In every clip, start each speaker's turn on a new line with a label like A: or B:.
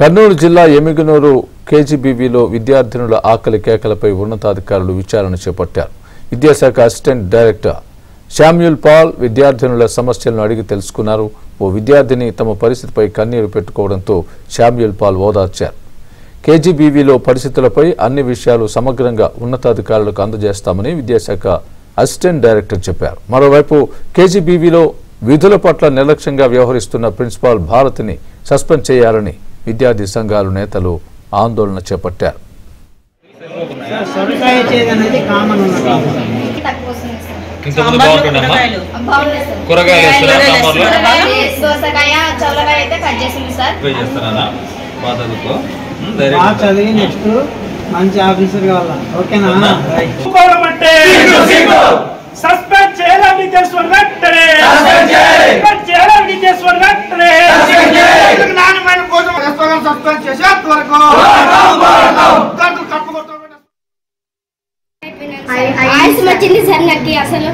A: కర్నూలు జిల్లా ఎమిగనూరు కేజీబీవీలో విద్యార్థినుల ఆకలి కేకలపై ఉన్నతాధికారులు విచారణ చేపట్టారు. విద్యాశాఖ అసిస్టెంట్ డైరెక్టర్ శామ్యూల్ పాల్ విద్యార్థినుల సమస్యలను అడిగి తెలుసుకున్నారు. ఓ విద్యార్థిని తమ పరిస్థితిపై కన్నీరు పెట్టుకోవడంతో శామ్యూల్ పాల్ ఓదార్చారు. కేజీబీవీలో పరిస్థితులపై అన్ని విషయాలు సమగ్రంగా ఉన్నతాధికారులకు అందజేస్తామని విద్యాశాఖ అసిస్టెంట్ డైరెక్టర్ చెప్పారు. మరోవైపు కేజీబీవీలో విధుల పట్ల నిర్లక్ష్యంగా వ్యవహరిస్తున్న ప్రిన్సిపాల్ భారతిని సస్పెండ్ చేయాలని విద్యార్థి సంఘాల నేతలు ఆందోళన చేపట్టారు.
B: మంచి ఆఫీసర్ కావాలా ఓకేనా
C: సస్పెండ్ చేయాలని తెలుసు వెంటనే సస్పెండ్ చేయాలని తెలుసు వెంటనే నాణ్యమైన కోసం సస్పెండ్ చేసే వరకు
D: ఆయుష్ వచ్చింది సార్ నాకు. అసలు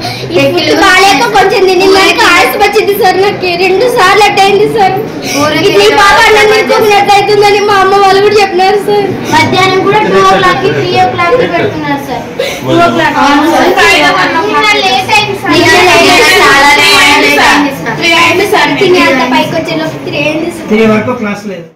D: బాగాలేక కొంచెం తిన్నాక ఆయుష్ వచ్చింది సార్ నాకు 2 సార్లు అట్టయింది సార్. నీ పాప అన్నం తీసుకోకున్నట్టు అవుతుందని మా అమ్మ వాళ్ళు కూడా చెప్పినారు సార్. మధ్యాహ్నం కూడా 2 o'clock 3 o'clock పెడుతున్నారు సార్. 2 o'clock లేట్ అయింది సార్. తిని అంత పైకి వచ్చేలోపు 3 అయింది సార్.
B: 3 వరకు క్లాస్ లేదు.